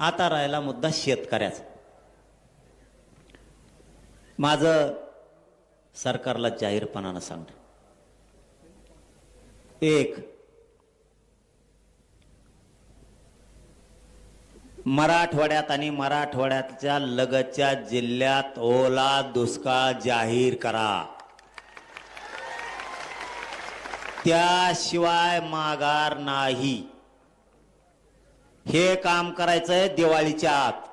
आता राहिला मुद्दा शेतकऱ्याचा. माझं सरकारला जाहीरपणानं सांगतो, एक, मराठवाड्यात आणि मराठवाड्याच्या लगतच्या जिल्ह्यात ओला दुष्काळ जाहीर करा. त्याशिवाय माघार नाही. हे काम करायचंय दिवाळीच्या आत.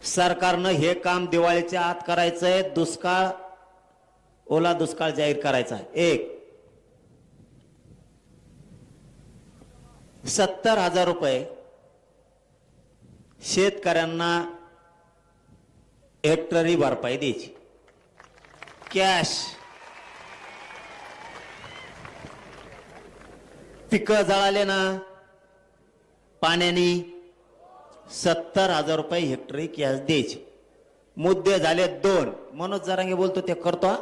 सरकारनं हे काम दिवाळीच्या आत करायचंय. दुष्काळ, ओला दुष्काळ जाहीर करायचा. एक, 70,000 रुपये शेतकऱ्यांना हेक्टरी भरपाई द्यायची कॅश. पिकं जळाले ना पाण्याने, 70,000 रुपये हेक्टरी कॅश द्यायची. मुद्दे झाले 2. मनोज जरांगे बोलतो ते करतो.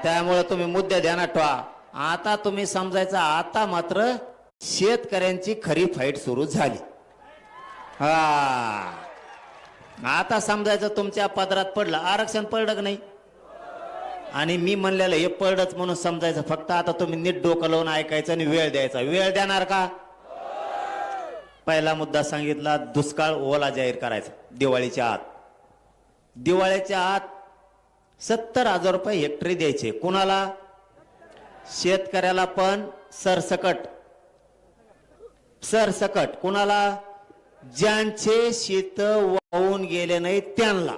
त्यामुळे तुम्ही मुद्दे ध्यानात ठेवा. आता तुम्ही समजायचं, आता मात्र शेतकऱ्यांची खरी फाईट सुरू झाली. आता समजायचं तुमच्या पदरात पडलं. आरक्षण पडलं का नाही? आणि मी म्हणलेलं हे पडच म्हणून समजायचं. फक्त आता तुम्ही नीट डोकं लावून ऐकायचं आणि वेळ द्यायचा. वेळ देणार का? पहिला मुद्दा सांगितला, दुष्काळ ओला जाहीर करायचा दिवाळीच्या आत. दिवाळीच्या आत 70,000 रुपये हेक्टरी द्यायचे. कुणाला? शेतकऱ्याला, पण सरसकट. सरसकट कुणाला? ज्यांचे शेत वाहून गेले नाही त्यांना.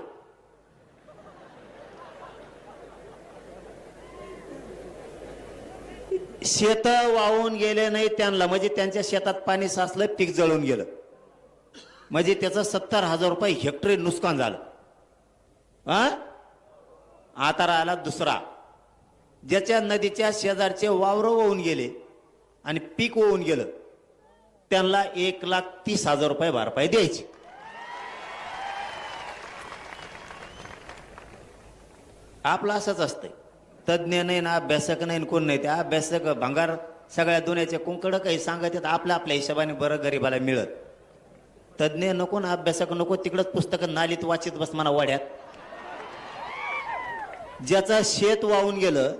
शेत वाहून गेले नाही त्यांना, म्हणजे त्यांच्या शेतात पाणी साचलं, पीक जळून गेलं, म्हणजे त्याचं 70,000 रुपये हेक्टरी नुकसान झालं. आता राहिला दुसरा, ज्याच्या नदीच्या शेजारचे वावर वाहून गेले आणि पीक वाहून गेलं, त्यांना 1,30,000 रुपये भरपाई द्यायची. आपलं असंच असतंय. तज्ज्ञ नाही ना, अभ्यासक नाही, कोण नाही. त्या अभ्यासक भंगार सगळ्या दुनियाचे कुंकड काही सांगत येत, आपल्या आपल्या हिशोबाने बरं गरीबाला मिळत. तज्ज्ञ नको ना, अभ्यासक नको, तिकडच पुस्तकं नालीत वाचित बस म्हणा वाड्यात. ज्याचं शेत वाहून गेलं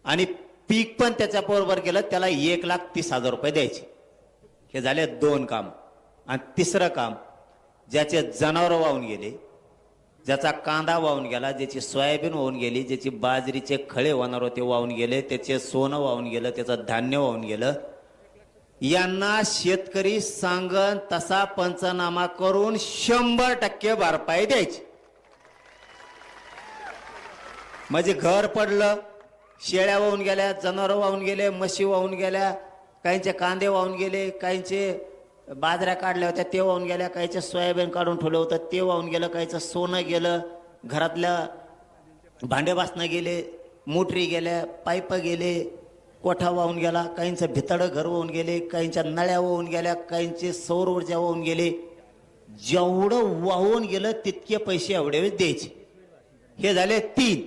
आणि पीक पण त्याच्या बरोबर गेलं, त्याला 1,30,000 रुपये द्यायचे. हे झाले 2 काम. आणि तिसरं काम, ज्याचे जनावर वाहून गेले, ज्याचा कांदा वाहून गेला, ज्याची सोयाबीन वाहून गेली, ज्याची बाजरीचे खळे होणार होते वाहून गेले, त्याचे सोनं वाहून गेलं, त्याचं धान्य वाहून गेलं, यांना शेतकरी सांगन तसा पंचनामा करून 100% भरपाई द्यायची. म्हणजे घर पडलं, शेळ्या वाहून गेल्या, जनावर वाहून गेले, म्हशी वाहून गेल्या, काहींचे कांदे वाहून गेले, काहींचे बाजऱ्या काढल्या होत्या ते वाहून गेल्या, काहीचे सोयाबीन काढून ठेवलं होतं ते वाहून गेलं, काहीचं सोनं गेलं, घरातल्या भांडे बासनं गेले, मोटरी गेल्या, पाईप गेले, कोठा वाहून गेला, काहींचं भितडं घर वाहून गेले, काहींच्या नळ्या वाहून गेल्या, काहींचे सौर ऊर्जा वाहून गेले. जेवढं वाहून गेलं तितके पैसे एवढे वेळेस द्यायचे. हे झाले 3.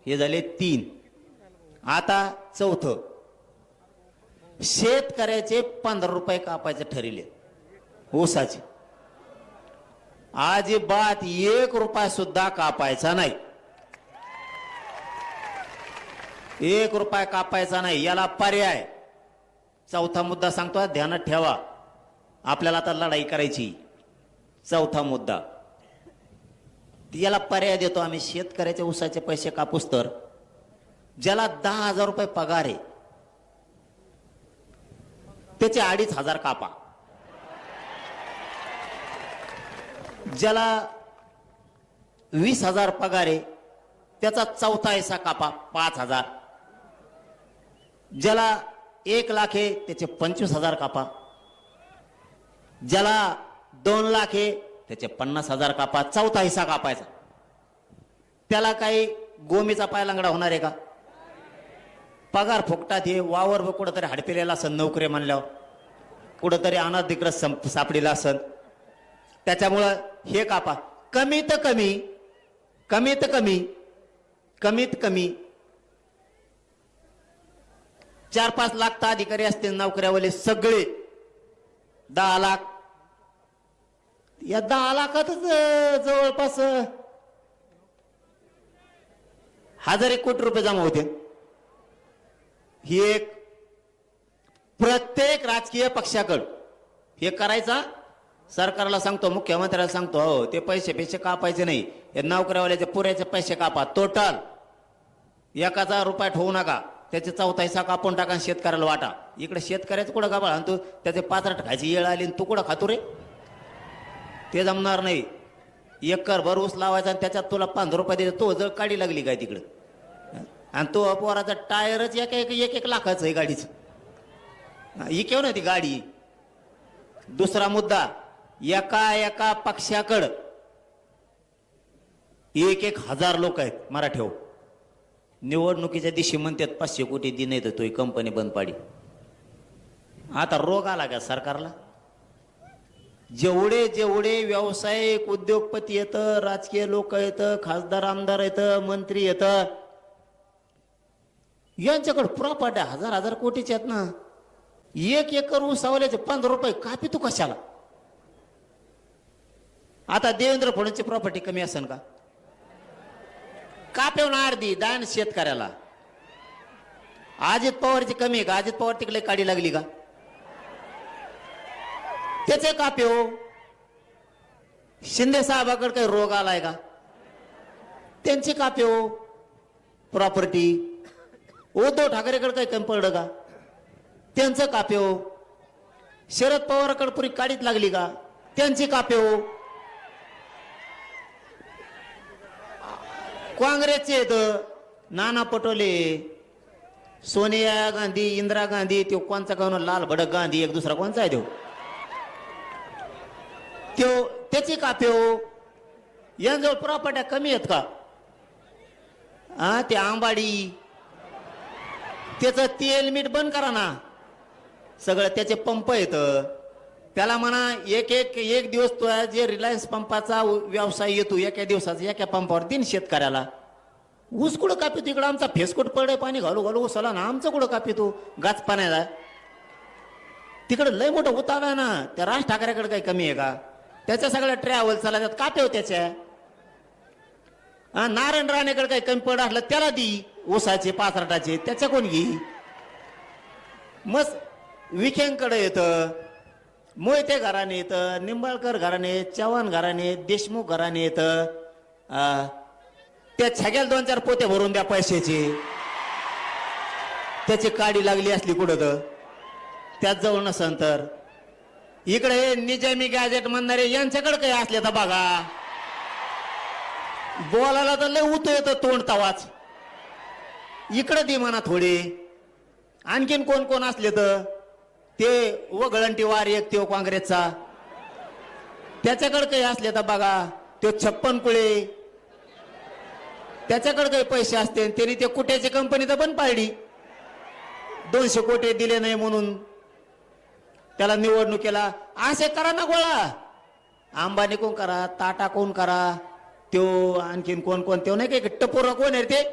हे झाले 3. आता चौथं, शेतकऱ्याचे 15 रुपये कापायचे ठरले ऊसाचे. अजिबात 1 रुपया सुद्धा कापायचा नाही. 1 रुपया कापायचा नाही. याला पर्याय, चौथा मुद्दा सांगतो, ध्यानात ठेवा. आपल्याला आता लढाई करायची. चौथा मुद्दा, याला पर्याय देतो आम्ही. शेतकऱ्याचे ऊसाचे पैसे कापूस तर ज्याला 10,000 रुपये पगार आहे त्याचे 2,500 कापा. ज्याला 20,000 पगार आहे त्याचा चौथा हिस्सा कापा, 5,000. ज्याला 1,00,000 आहे त्याचे 25,000 कापा. ज्याला 2,00,000 आहे त्याचे 50,000 कापा. चौथा हिस्सा कापायचा. त्याला काही गोमीचा पाय लंगडा होणार आहे का? पगार फुकटात. हे वावर कुठंतरी हडपिलेला असन, नोकरी म्हणल्यावर कुठंतरी अनाधिकृत सापडीला असन. त्याच्यामुळं हे कापा. कमीत कमी 4-5 लाख तर अधिकारी असतील नोकऱ्यावाले सगळे. 10 लाख, या 10 लाखातच जवळपास 1000 कोटी रुपये जमा होते. ही एक प्रत्येक राजकीय पक्षाकडं हे करायचा. सरकारला सांगतो, मुख्यमंत्र्याला सांगतो, हो ते पैसे कापायचे नाही, हे नोकऱ्यावाल्याचे पुऱ्याचे पैसे कापा, टोटल 1,000 रुपये ठेवू नका, त्याचे 1/4 हिस्सा कापून टाका, शेतकऱ्याला वाटा. इकडे शेतकऱ्याचं कुठं गाबाळ आणतो, त्याचे 5 खायची येळ आली तू कुठं खातो रे? ते जमणार नाही. 1 एकर भर ऊस लावायचा आणि त्याच्यात तुला 15 रुपये द्यायचे, तो जळ काढी लागली काय तिकडं? आणि तो अपवाराचा टायरच एक लाखाचं आहे गाडीचं. ही केव ना ती गाडी. दुसरा मुद्दा, एका पक्षाकडं 1,000 लोक आहेत मराठीवर. निवडणुकीच्या दिवशी म्हणतात 500 कोटी दिन येतं, तो कंपनी बंद पाडी. आता रोग आला का सरकारला? जेवढे व्यावसायिक उद्योगपती येतं, राजकीय लोक येतं, खासदार आमदार येतं, मंत्री येतं, यांच्याकडे प्रॉपर्टी 1,000 कोटीच्या आहेत ना. 1 एकर ऊसावल्याचे 15 रुपये कापी तू कशाला? आता देवेंद्र फडणवीसची प्रॉपर्टी कमी असेल का? कापेवून अर्धी दान शेतकऱ्याला. अजित पवारची कमी आहे का? अजित पवार तिकडे काढी लागली का? त्याचे कापे हो. शिंदे साहेबाकडे काही रोग आलाय का? त्यांचे कापे हो प्रॉपर्टी. उद्धव ठाकरेकडे काही कमी पडलं का? त्यांचं कापे हो. शरद पवारकडे पुरी काढीत लागली का? त्यांची कापे हो. काँग्रेसचे येत नाना पटोले, सोनिया गांधी, इंदिरा गांधी, तो कोणचा कोण लाल भडक गांधी, एक दुसरा कोणचा आहे तो त्याची कापे हो. यांजवळ प्रॉपर्ट्या कमी आहेत का? ते आंबाडी, त्याचं तेल मीठ बंद करा ना. सगळं त्याचे पंप येत. त्याला म्हणा एक दिवस तो जे रिलायन्स पंपाचा व्यवसाय येतो, एका दिवसाचा एका पंपावर 3 शेतकऱ्याला. ऊस कुठं कापितो? इकडं आमचा फेसकोट पडे पाणी घालू ऊसाला ना, आमचं कुठं कापितो गाच पाण्याला? तिकडं लय मोठं उताव आहे ना. त्या राज ठाकरेकडे काही कमी आहे का? त्याच्या सगळ्या ट्रॅव्हल चालतात, कापे हो त्याच्या. नारायण राणेकडे काही कमी पड असलं त्याला दी, ऊसाचे 5 त्याच्या कोण घे. मग विखेंकडे येतं, मोहिते घराणे येतं, निंबाळकर घराणे, चव्हाण घराणे, देशमुख घराणे येतं. त्या छग्याला 2-4 पोते भरून द्या पैशाचे. त्याची काडी लागली असली कुठं तर त्याच जवळ नसन तर. इकडे हे निजामी गॅजेट म्हणणारे यांच्याकडे काही असले तर बघा. बोलायला तर लय उत येतं तोंड तवाच. इकडे दे म्हणा थोडे. आणखीन कोण कोण असले तर ते वगळंटी वार एक तो काँग्रेसचा, त्याच्याकडे काही असले तर बघा. तो 56 कुळे, त्याच्याकडे काही पैसे असते, त्यांनी ते कुट्याची कंपनी तर बंद पाडली. 200 कोटी दिले नाही म्हणून त्याला निवडणुकीला. असे करा ना गोळा. अंबानी कोण करा, टाटा कोण करा, तो आणखीन कोण कोण, तो नाही काही टपोर कोण आहे ते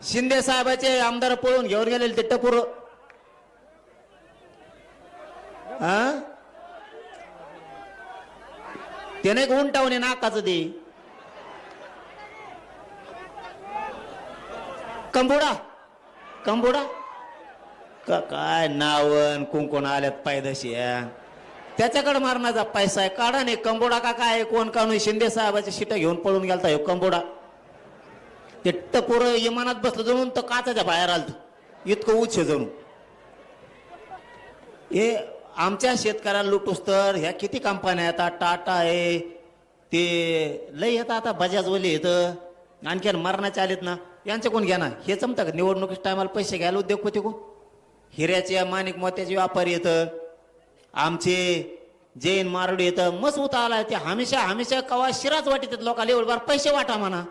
शिंदे साहेबाचे आमदार पळून घेऊन गेलेले ते टपोर. ते नाही उंटावणे नाकाचं ते कंबोडा काय नावन कुंकोण आल्यात पायदशी. त्याच्याकडे मारण्याचा पैसा आहे. काढा नाही कंबोडा का काय कोण काढून शिंदे साहेबाची शिटा घेऊन पळून गेलता हे कंबोडा. ते टपोर इमानात बसलं जणून तर काचाच्या बाहेर आलत, इतकं उच्च जणू. हे आमच्या शेतकऱ्याला लुटूस तर ह्या किती कंपन्या येतात. टाटा आहे, ते लय येतात. आता बजाजवाले येतं, आणखीन मरणाचे आलेत ना. यांचे कोण घ्या ना. हे जमतं का निवडणुकीच्या टायमाला पैसे घ्यायला उद्योगपती कोण? हिऱ्याचे माणिक मोत्याचे व्यापारी येतं, आमचे जैन मारडी येतं. मस्त उता आला ते हमेशा कवा शिराच वाटीत लोकांना एवढं पैसे वाटा म्हणा.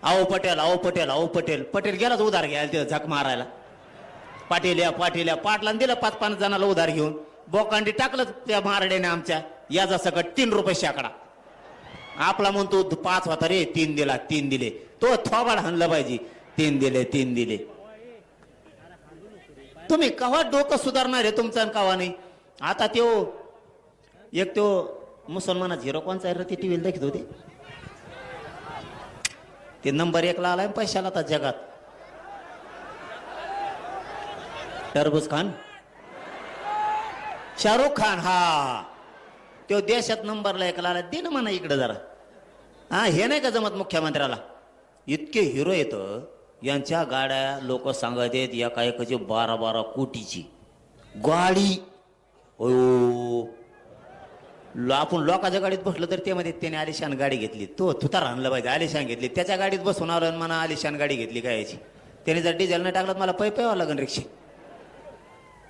आओ पटेल पटेल गेलाच उधार घ्यायला तिथं झक मारायला. पाटील पाटला दिलं 5-5 जणाला उधार घेऊन. बोकांडी टाकलं त्या मारड्याने आमच्या याचा सकट 3 रुपये शेकडा. आपला म्हणतो 5 होता रे, 3 दिला, 3 दिले. तो थोबाड हाणलं पाहिजे. 3 दिले. तुम्ही कवा डोकं सुधारणार आहे तुमचं आणि कवा नाही. आता त्यो एक तो मुसलमानाचा हिरो कोणचा आहे रे, ते टीव्हीला दाखवत होते, ते नंबर 1 ला आलाय पैशाला आता जगात. टरबूज खान, शाहरुख खान. हा तो देशात नंबरला 1 ला आला. दे ना म्हणा इकडे जरा. हा हे नाही का जमत मुख्यमंत्र्याला. इतके हिरो येत, यांच्या गाड्या लोक सांगत आहेत एका एकाची 12-12 कोटीची गाडी. हो आपण लोकांच्या गाडीत बसलो तर ते मध्ये त्याने आलिशान गाडी घेतली, तो तुतार आणलं पाहिजे, आलिशान घेतली. त्याच्या गाडीत बसून आलो आणि म्हणा आलिशान गाडी घेतली काय याची. त्याने जर डिझेल नाही टाकलं मला पैवावं लागेल रिक्षा.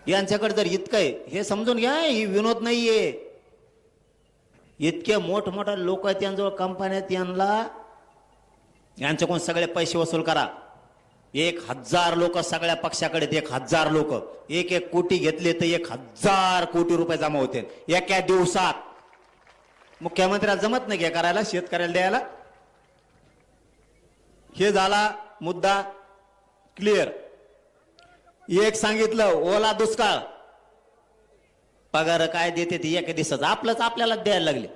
यांच्याकडे जर इतकं आहे हे समजून घ्या, ही विनोद नाहीये. इतके मोठमोठे लोक आहेत त्यांजवळ कंपन्यात, यांच्याकडून सगळे पैसे वसूल करा. 1000 लोक सगळ्या पक्षाकडे, 1000 लोक 1-1 कोटी घेतले तर 1000 कोटी रुपये जमा होते एका दिवसात. मुख्यमंत्र्याला जमत नाही का करायला, शेतकऱ्याला द्यायला. हे झाला मुद्दा क्लिअर. एक सांगितलं ओला दुष्काळ, पगार काय देते ते एका दिवसाचं आपलंच आपल्याला द्यायला लागले.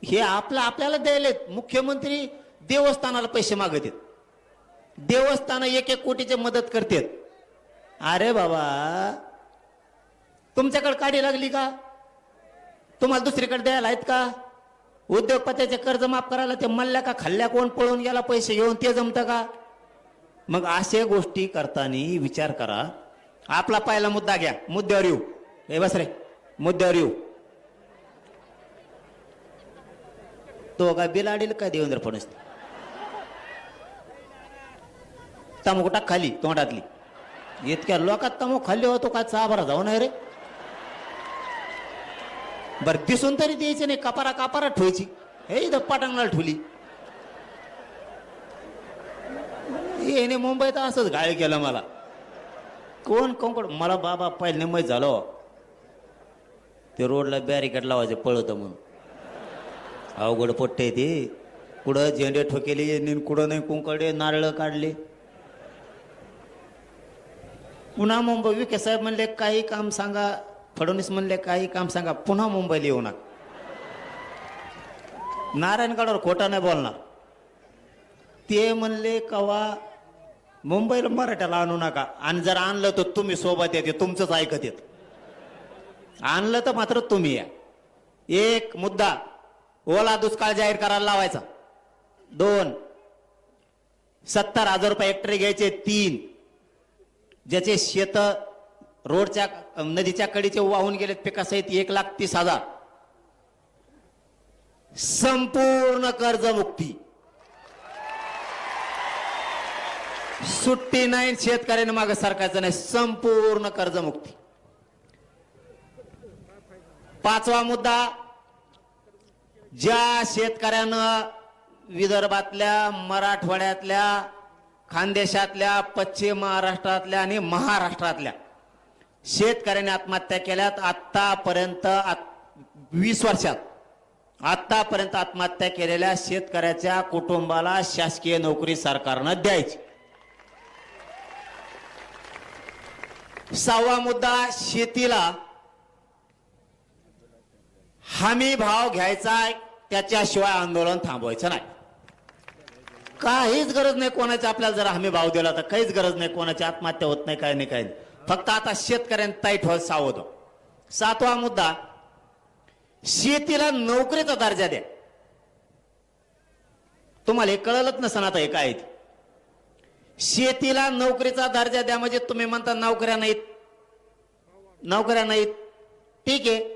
हे आपल्याला द्यायला. मुख्यमंत्री देवस्थानाला पैसे मागत आहेत, देवस्थान 1-1 कोटीची मदत करतात. अरे बाबा तुमच्याकडे काढी लागली का, तुम्हाला दुसरीकडे द्यायला आहेत का. उद्योगपत्याचे कर्ज माफ करायला ते मल्ल्या का खाल्ल्या, कोण पळून गेला पैसे घेऊन, ते जमतं का. मग अशा गोष्टी करताना विचार करा. आपला पहिला मुद्दा घ्या, मुद्द्यावर येऊ. हे बस रे, मुद्द्यावर येऊ. तो काय बिलाडील काय देवेंद्र फडणवीस, तमोक टाक खाली तोंडातली. इतक्या लोकात तमोक खाल्ली होतो काय चाभरा जाऊ नाही रे. बर दिसून तरी द्यायचे नाही, कपारा ठेवायची. हे इथं पटांगणाला ठेवली. येणे मुंबईत असंच घाळ केलं मला. कोण मला बाबा पहिले माहीत झालो ते रोडला बॅरिकेड लावायचे पळत म्हणून. अवघड पट्टे ते, कुठं झेंडे ठोकेले, कुठं नाही कुंकडे नारळ काढले. पुन्हा मुंबई विखे साहेब म्हणले काही काम सांगा, फडणवीस म्हणले काही काम सांगा, पुन्हा मुंबईला येऊ नका. नारायणगडावर खोटा नाही बोलणार. ते म्हणले कवा मुंबईला मराठ्याला आणू नका, आणि जर आणलं तर तुम्ही सोबत येते, तुमचंच ऐकत येत. आणलं तर मात्र तुम्ही या. एक मुद्दा ओला दुष्काळ जाहीर करायला लावायचा. 2 70,000 रुपये हेक्टरी घ्यायचे. 3 ज्याचे शेत रोडच्या नदीच्या कडीचे वाहून गेलेत पिकासहित 1,30,000 संपूर्ण कर्जमुक्ती. सुट्टी नाही शेतकऱ्यांना मागं सरकारचं नाही, संपूर्ण कर्जमुक्ती. 5वा मुद्दा, ज्या शेतकऱ्यानं विदर्भातल्या, मराठवाड्यातल्या, खानदेशातल्या, पश्चिम महाराष्ट्रातल्या आणि महाराष्ट्रातल्या शेतकऱ्यांनी आत्महत्या केल्यात. आतापर्यंत 20 वर्षात आतापर्यंत आत्महत्या केलेल्या शेतकऱ्याच्या कुटुंबाला शासकीय नोकरी सरकारनं द्यायची. 6वा मुद्दा, शेतीला हमी भाव घ्यायचा, त्याच्याशिवाय आंदोलन थांबवायचं नाही. काहीच गरज नाही कोणाची, आपल्याला जर हमी भाव दिला तर काहीच गरज नाही कोणाची आत्महत्या होत नाही, काय नाही काय नाही. फक्त आता शेतकऱ्यांना ताईट व्हायला सावध. 7वा मुद्दा, शेतीला नोकरीचा दर्जा द्या. तुम्हाला हे कळलंच नसतं आता हे काय. शेतीला नोकरीचा दर्जा द्या म्हणजे तुम्ही म्हणता नोकऱ्या नाहीत, नोकऱ्या नाहीत, ठीक आहे.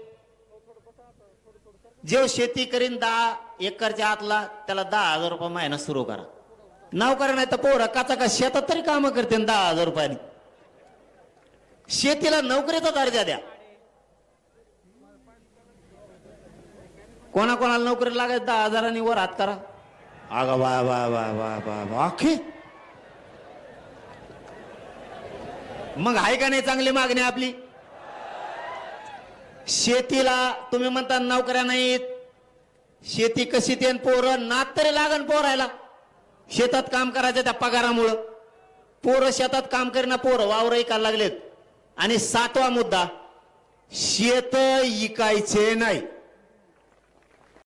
जे शेती करीन 10 एकरच्या आतला त्याला 10,000 रुपये महिना सुरू करा. नोकऱ्या नाही तर पोरं काचा का शेतात तरी कामं करते 10,000 रुपयाने. शेतीला नोकरीचा दर्जा द्या. कोणाकोणाला नोकरी लागायचं 10,000 वर हात करा. अगं वा वा वा वा वा वा आखे. मग आहे का नाही चांगली मागणी आपली. शेतीला तुम्ही म्हणता नोकऱ्या नाहीत, शेती कशी ते पोरं नात तरी लागन पोरायला, शेतात काम करायचं त्या पगारामुळं. पोरं शेतात काम करीना, पोरं वावर ऐकायला लागलेत. आणि 7वा मुद्दा, शेत इकायचे नाही.